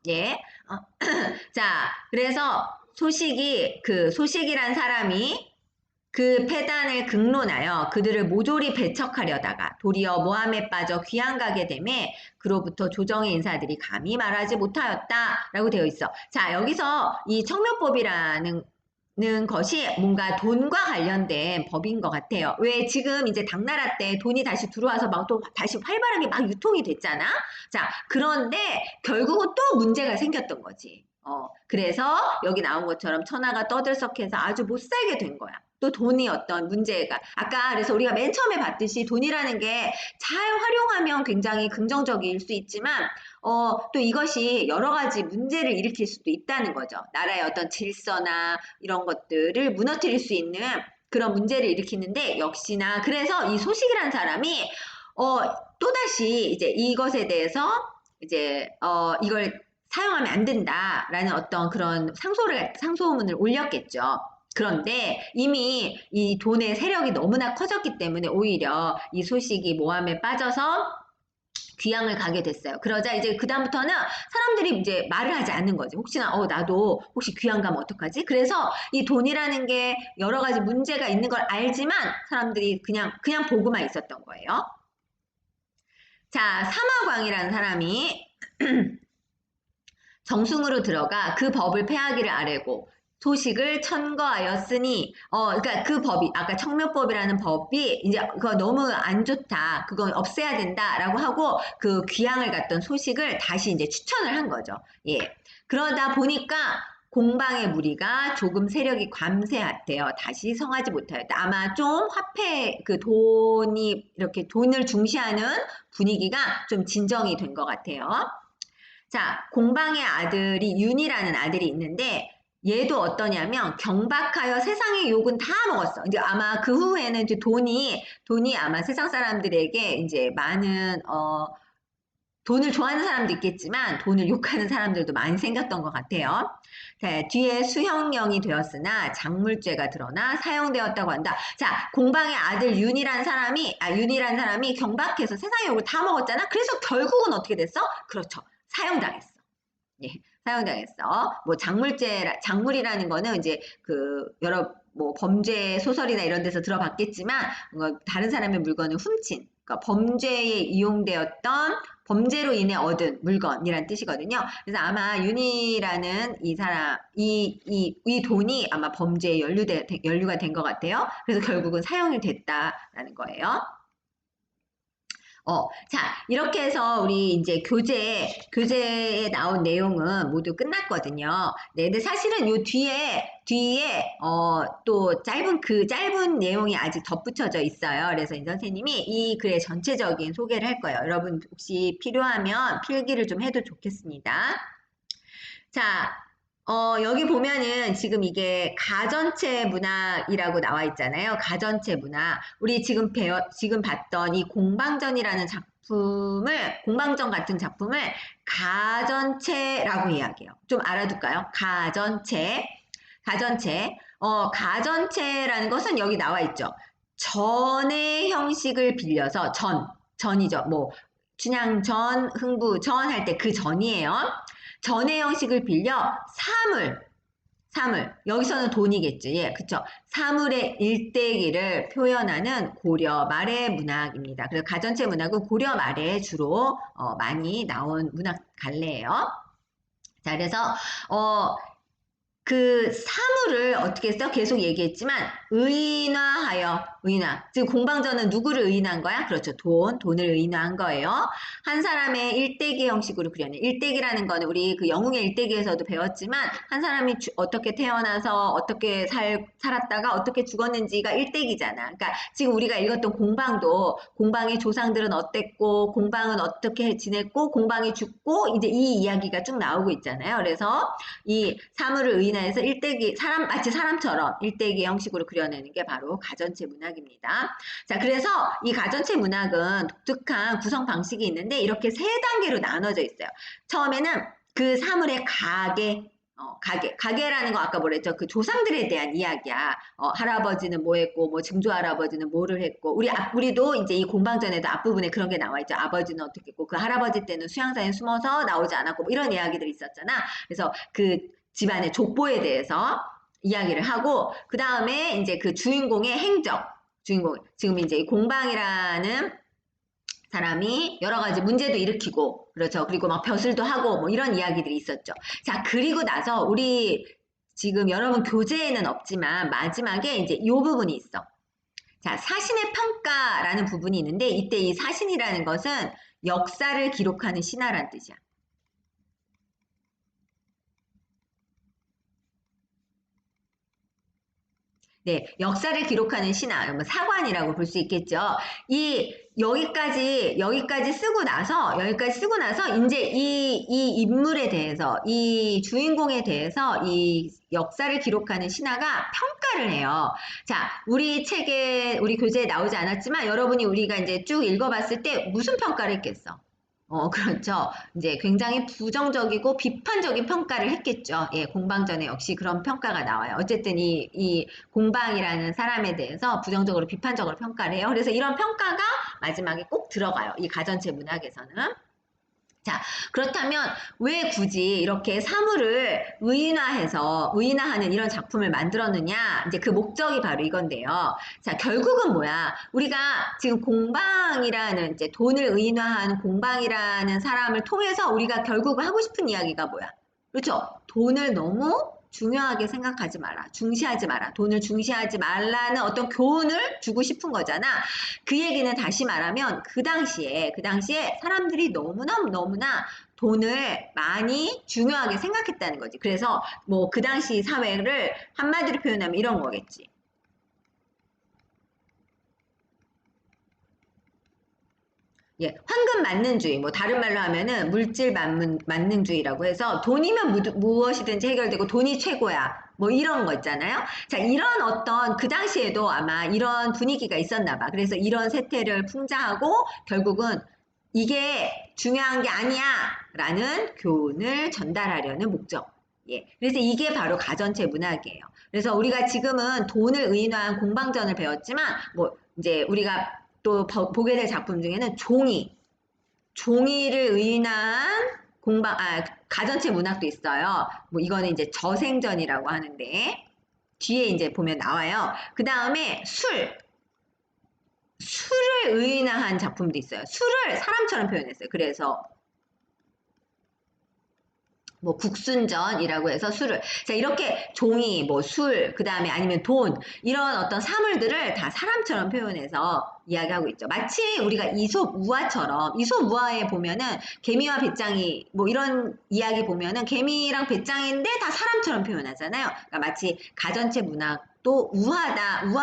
예. 자, 그래서 소식이란 사람이 그 패단을 극론하여 그들을 모조리 배척하려다가 도리어 모함에 빠져 귀양가게 되매 그로부터 조정의 인사들이 감히 말하지 못하였다라고 되어 있어. 자, 여기서 이 청묘법이라는 것이 뭔가 돈과 관련된 법인 것 같아요. 왜 지금 이제 당나라 때 돈이 다시 들어와서 막 또 다시 활발하게 막 유통이 됐잖아. 자, 그런데 결국은 또 문제가 생겼던 거지. 그래서 여기 나온 것처럼 천하가 떠들썩해서 아주 못 살게 된 거야. 또 돈이 어떤 문제가 아까 그래서 우리가 맨 처음에 봤듯이 돈이라는 게 잘 활용하면 굉장히 긍정적일 수 있지만 또 이것이 여러 가지 문제를 일으킬 수도 있다는 거죠. 나라의 어떤 질서나 이런 것들을 무너뜨릴 수 있는 그런 문제를 일으키는데 역시나 그래서 이 소식이라는 사람이 또다시 이제 이것에 대해서 이제 이걸 사용하면 안 된다라는 어떤 그런 상소문을 올렸겠죠. 그런데 이미 이 돈의 세력이 너무나 커졌기 때문에 오히려 이 소식이 모함에 빠져서 귀향을 가게 됐어요. 그러자 이제 그다음부터는 사람들이 이제 말을 하지 않는 거지. 혹시나 나도 혹시 귀향 가면 어떡하지? 그래서 이 돈이라는 게 여러 가지 문제가 있는 걸 알지만 사람들이 그냥 보고만 있었던 거예요. 자, 사마광이라는 사람이 정승으로 들어가 그 법을 폐하기를 아뢰고 소식을 천거하였으니, 그러니까 그 법이, 아까 청묘법이라는 법이 이제 그거 너무 안 좋다. 그건 없애야 된다라고 하고 그 귀향을 갔던 소식을 다시 이제 추천을 한 거죠. 예. 그러다 보니까 공방의 무리가 조금 세력이 감퇴하대요. 다시 성하지 못하였다. 아마 좀 화폐, 그 돈이, 이렇게 돈을 중시하는 분위기가 좀 진정이 된 것 같아요. 자, 공방의 아들이 윤이라는 아들이 있는데 얘도 어떠냐면 경박하여 세상의 욕은 다 먹었어. 이제 아마 그 후에는 이제 돈이 아마 세상 사람들에게 이제 많은 돈을 좋아하는 사람도 있겠지만 돈을 욕하는 사람들도 많이 생겼던 것 같아요. 자, 뒤에 수형령이 되었으나 작물죄가 드러나 사형되었다고 한다. 자, 공방의 아들 윤이란 사람이 경박해서 세상의 욕을 다 먹었잖아. 그래서 결국은 어떻게 됐어? 그렇죠. 사형당했어. 예, 사형당했어. 뭐 작물이라는 거는 이제 그 여러 뭐 범죄 소설이나 이런 데서 들어봤겠지만 다른 사람의 물건을 훔친, 그러니까 범죄에 이용되었던 범죄로 인해 얻은 물건이란 뜻이거든요. 그래서 아마 윤이라는 이 사람, 이 돈이 아마 범죄에 연루가 된 것 같아요. 그래서 결국은 사형이 됐다라는 거예요. 자, 이렇게 해서 우리 이제 교재에 나온 내용은 모두 끝났거든요. 네, 근데 사실은 요 뒤에, 또 짧은 내용이 아직 덧붙여져 있어요. 그래서 이 선생님이 이 글의 전체적인 소개를 할 거예요. 여러분 혹시 필요하면 필기를 좀 해도 좋겠습니다. 자, 여기 보면은 지금 이게 가전체 문학이라고 나와 있잖아요. 가전체 문학. 우리 지금 봤던 이 공방전 같은 작품을 가전체라고 이야기해요. 좀 알아둘까요? 가전체라는 것은 여기 나와 있죠. 전의 형식을 빌려서 전이죠. 뭐, 춘향전, 흥부전 할 때 그 전이에요. 전의 형식을 빌려 사물, 여기서는 돈이겠지. 예, 그쵸. 사물의 일대기를 표현하는 고려 말의 문학입니다. 그래서 가전체 문학은 고려 말에 주로 많이 나온 문학 갈래예요. 자, 그래서 그 사물을 어떻게 했어? 계속 얘기했지만 지금 공방전은 누구를 의인한 거야? 그렇죠. 돈을 의인화한 거예요. 한 사람의 일대기 형식으로 그려낸. 일대기라는 거는 우리 그 영웅의 일대기에서도 배웠지만 한 사람이 어떻게 태어나서 어떻게 살았다가 어떻게 죽었는지가 일대기잖아. 그러니까 지금 우리가 읽었던 공방도 공방의 조상들은 어땠고 공방은 어떻게 지냈고 공방이 죽고 이제 이 이야기가 쭉 나오고 있잖아요. 그래서 이 사물을 의인화해서 마치 사람처럼 일대기 형식으로 그려내는 게 바로 가전체 문학입니다. 자, 그래서 이 가전체 문학은 독특한 구성 방식이 있는데 이렇게 세 단계로 나눠져 있어요. 처음에는 그 사물의 가계라는 거 아까 뭐랬죠? 그 조상들에 대한 이야기야. 할아버지는 뭐 했고, 뭐 증조 할아버지는 뭐를 했고, 우리도 이제 이 공방전에도 앞부분에 그런 게 나와 있죠. 아버지는 어떻게 했고, 그 할아버지 때는 수양산에 숨어서 나오지 않았고, 뭐 이런 이야기들이 있었잖아. 그래서 그 집안의 족보에 대해서 이야기를 하고, 그 다음에 이제 그 주인공의 지금 이제 이 공방이라는 사람이 여러 가지 문제도 일으키고, 그렇죠. 그리고 막 벼슬도 하고, 뭐 이런 이야기들이 있었죠. 자, 그리고 나서 우리 지금 여러분 교재에는 없지만 마지막에 이제 이 부분이 있어. 자, 사신의 평가라는 부분이 있는데 이때 이 사신이라는 것은 역사를 기록하는 신하란 뜻이야. 네, 역사를 기록하는 신화, 뭐 사관이라고 볼 수 있겠죠. 여기까지 쓰고 나서, 이제 이 인물에 대해서, 이 주인공에 대해서 이 역사를 기록하는 신하가 평가를 해요. 자, 우리 교재에 나오지 않았지만, 여러분이 우리가 이제 쭉 읽어봤을 때 무슨 평가를 했겠어? 그렇죠. 이제 굉장히 부정적이고 비판적인 평가를 했겠죠. 예, 공방전에 역시 그런 평가가 나와요. 어쨌든 이 공방이라는 사람에 대해서 부정적으로 비판적으로 평가를 해요. 그래서 이런 평가가 마지막에 꼭 들어가요. 이 가전체 문학에서는. 자, 그렇다면 왜 굳이 이렇게 사물을 의인화하는 이런 작품을 만들었느냐? 이제 그 목적이 바로 이건데요. 자, 결국은 뭐야? 우리가 지금 공방이라는 이제 돈을 의인화하는 공방이라는 사람을 통해서 우리가 결국 하고 싶은 이야기가 뭐야? 그렇죠? 돈을 너무 중요하게 생각하지 마라. 중시하지 마라. 돈을 중시하지 말라는 어떤 교훈을 주고 싶은 거잖아. 그 얘기는 다시 말하면 그 당시에 사람들이 너무나 돈을 많이 중요하게 생각했다는 거지. 그래서 뭐 그 당시 사회를 한마디로 표현하면 이런 거겠지. 예, 황금 만능주의, 뭐 다른 말로 하면은 물질 만능주의라고 해서 돈이면 무엇이든지 해결되고 돈이 최고야. 뭐 이런 거 있잖아요. 자, 이런 어떤 그 당시에도 아마 이런 분위기가 있었나 봐. 그래서 이런 세태를 풍자하고 결국은 이게 중요한 게 아니야 라는 교훈을 전달하려는 목적. 예. 그래서 이게 바로 가전체 문학이에요. 그래서 우리가 지금은 돈을 의인화한 공방전을 배웠지만 뭐 이제 우리가 또 보게 될 작품 중에는 종이를 의인한 가전체 문학도 있어요. 뭐 이거는 이제 저생전이라고 하는데 뒤에 이제 보면 나와요. 그 다음에 술을 의인화한 작품도 있어요. 술을 사람처럼 표현했어요. 그래서 뭐 국순전이라고 해서 술을 자 이렇게 종이 뭐 술 그다음에 아니면 돈 이런 어떤 사물들을 다 사람처럼 표현해서 이야기하고 있죠. 마치 우리가 이솝 우화처럼 이솝 우화에 보면은 개미와 배짱이 뭐 이런 이야기 보면은 개미랑 배짱인데 다 사람처럼 표현하잖아요. 그러니까 마치 가전체 문학도 우화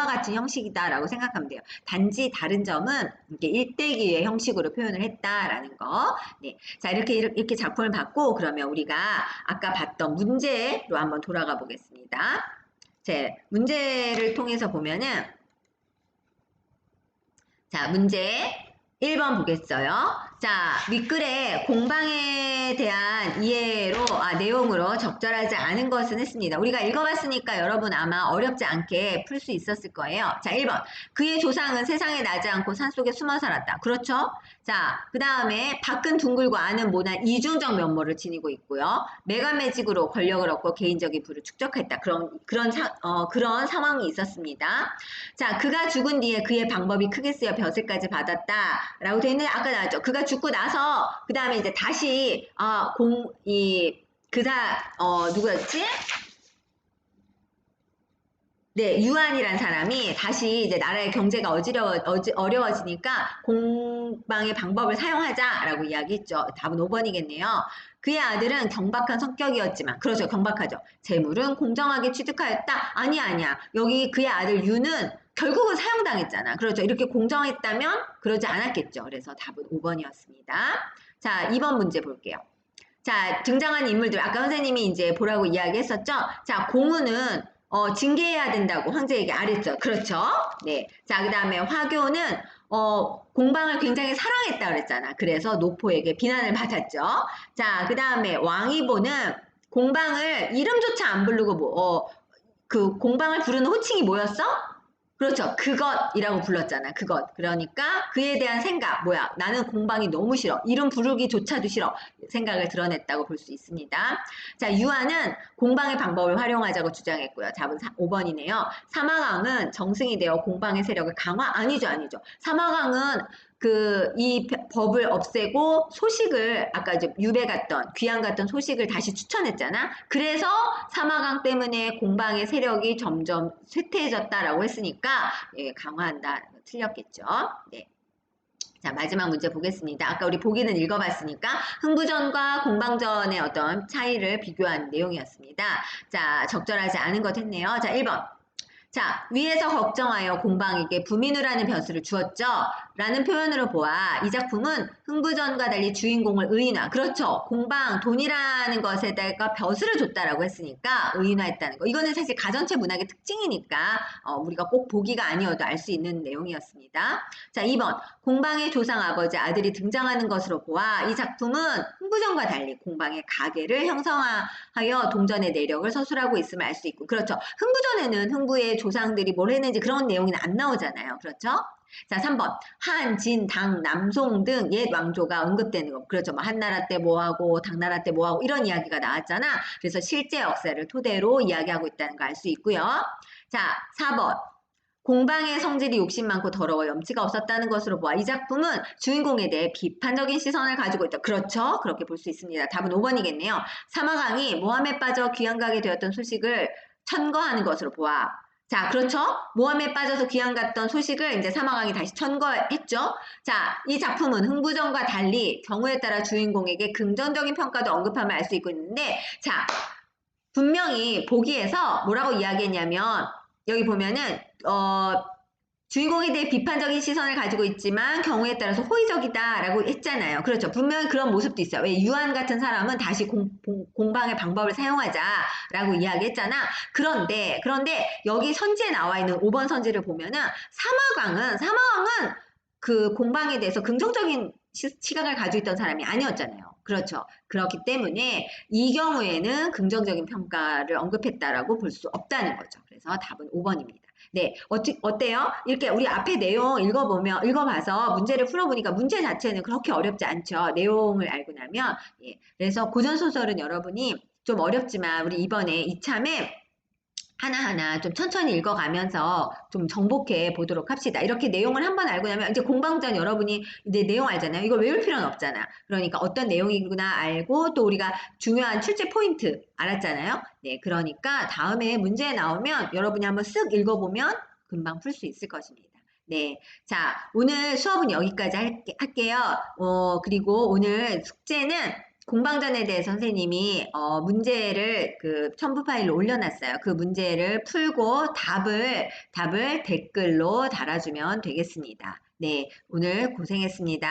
같은 형식이다라고 생각하면 돼요. 단지 다른 점은 이렇게 일대기의 형식으로 표현을 했다라는 거. 네. 자, 이렇게 작품을 봤고, 그러면 우리가 아까 봤던 문제로 한번 돌아가 보겠습니다. 제 문제를 통해서 보면은, 자, 문제 1번 보겠어요. 자, 윗글에 공방에 대한 내용으로 적절하지 않은 것은 했습니다. 우리가 읽어봤으니까 여러분 아마 어렵지 않게 풀 수 있었을 거예요. 자, 1번. 그의 조상은 세상에 나지 않고 산속에 숨어 살았다. 그렇죠? 자, 그 다음에 밖은 둥글고 안은 모난 이중적 면모를 지니고 있고요. 매간매직으로 권력을 얻고 개인적인 부를 축적했다. 그런 상황이 있었습니다. 자, 그가 죽은 뒤에 그의 방법이 크게 쓰여 벼슬까지 받았다. 라고 되어 있는데, 아까 나왔죠. 그가 죽고 나서, 그 다음에 이제 다시, 누구였지? 네, 유한이란 사람이 다시 이제 나라의 경제가 어려워지니까 공방의 방법을 사용하자라고 이야기했죠. 답은 5번이겠네요. 그의 아들은 경박한 성격이었지만, 그렇죠. 경박하죠. 재물은 공정하게 취득하였다? 아니야. 여기 그의 아들 유는 결국은 사용당했잖아. 그렇죠. 이렇게 공정했다면 그러지 않았겠죠. 그래서 답은 5번이었습니다. 자, 2번 문제 볼게요. 자, 등장한 인물들. 아까 선생님이 이제 보라고 이야기했었죠? 자, 공우는 징계해야 된다고 황제에게 아랬죠. 그렇죠? 네. 자, 그 다음에 화교는 공방을 굉장히 사랑했다 그랬잖아. 그래서 노포에게 비난을 받았죠. 자, 그 다음에 왕이보는 공방을 이름조차 안 부르고 그 공방을 부르는 호칭이 뭐였어? 그렇죠. 그것이라고 불렀잖아. 그것. 그러니까 그에 대한 생각, 뭐야. 나는 공방이 너무 싫어. 이름 부르기조차도 싫어. 생각을 드러냈다고 볼 수 있습니다. 자, 유아는 공방의 방법을 활용하자고 주장했고요. 답은 5번이네요. 사마강은 정승이 되어 공방의 세력을 강화? 아니죠. 사마강은 이 법을 없애고 아까 이제 유배 갔던, 귀양 갔던 소식을 다시 추천했잖아. 그래서 사마강 때문에 공방의 세력이 점점 쇠퇴해졌다라고 했으니까, 예, 강화한다. 틀렸겠죠. 네. 자, 마지막 문제 보겠습니다. 아까 우리 보기는 읽어봤으니까 흥부전과 공방전의 어떤 차이를 비교한 내용이었습니다. 자, 적절하지 않은 것 했네요. 자, 1번. 자, 위에서 걱정하여 공방에게 부민우라는 벼슬을 주었죠. 라는 표현으로 보아 이 작품은 흥부전과 달리 주인공을 의인화. 그렇죠. 공방, 돈이라는 것에다가 벼슬을 줬다라고 했으니까 의인화했다는 거. 이거는 사실 가전체 문학의 특징이니까 우리가 꼭 보기가 아니어도 알 수 있는 내용이었습니다. 자, 2번. 공방의 조상 아버지 아들이 등장하는 것으로 보아 이 작품은 흥부전과 달리 공방의 가계를 형성하여 동전의 내력을 서술하고 있음을 알 수 있고, 그렇죠. 흥부전에는 흥부의 조상들이 뭘 했는지 그런 내용이 안 나오잖아요. 그렇죠? 자, 3번. 한, 진, 당, 남송 등 옛 왕조가 언급되는 거. 그렇죠. 뭐 한나라 때 뭐하고 당나라 때 뭐하고 이런 이야기가 나왔잖아. 그래서 실제 역사를 토대로 이야기하고 있다는 거 알 수 있고요. 자, 4번. 공방의 성질이 욕심 많고 더러워 염치가 없었다는 것으로 보아 이 작품은 주인공에 대해 비판적인 시선을 가지고 있다. 그렇죠? 그렇게 볼 수 있습니다. 답은 5번이겠네요. 사마강이 모함에 빠져 귀양가게 되었던 소식을 천거하는 것으로 보아. 자, 그렇죠? 모함에 빠져서 귀양 갔던 소식을 이제 사마강이 다시 천거했죠? 자, 이 작품은 흥부전과 달리 경우에 따라 주인공에게 긍정적인 평가도 언급함을 알 수 있고 있는데, 자, 분명히 보기에서 뭐라고 이야기했냐면, 여기 보면은 주인공에 대해 비판적인 시선을 가지고 있지만 경우에 따라서 호의적이다라고 했잖아요. 그렇죠. 분명히 그런 모습도 있어요. 왜 유한 같은 사람은 다시 공방의 방법을 사용하자라고 이야기했잖아. 그런데 여기 선지에 나와 있는 5번 선지를 보면은 사마광은 그 공방에 대해서 긍정적인 시각을 가지고 있던 사람이 아니었잖아요. 그렇죠. 그렇기 때문에 이 경우에는 긍정적인 평가를 언급했다라고 볼 수 없다는 거죠. 그래서 답은 5번입니다. 네, 어때요? 이렇게 우리 앞에 내용 읽어봐서 문제를 풀어보니까 문제 자체는 그렇게 어렵지 않죠. 내용을 알고 나면. 예, 그래서 고전소설은 여러분이 좀 어렵지만 우리 이번에 이참에 하나하나 좀 천천히 읽어가면서 좀 정복해 보도록 합시다. 이렇게 내용을 한번 알고 나면 이제 공방전 여러분이 이제 내용 알잖아요. 이걸 외울 필요는 없잖아. 그러니까 어떤 내용이구나 알고 또 우리가 중요한 출제 포인트 알았잖아요. 네, 그러니까 다음에 문제 나오면 여러분이 한번 쓱 읽어보면 금방 풀 수 있을 것입니다. 네. 자, 오늘 수업은 여기까지 할게요. 그리고 오늘 숙제는 공방전에 대해서 선생님이 문제를 그 첨부 파일로 올려놨어요. 그 문제를 풀고 답을 댓글로 달아주면 되겠습니다. 네, 오늘 고생했습니다.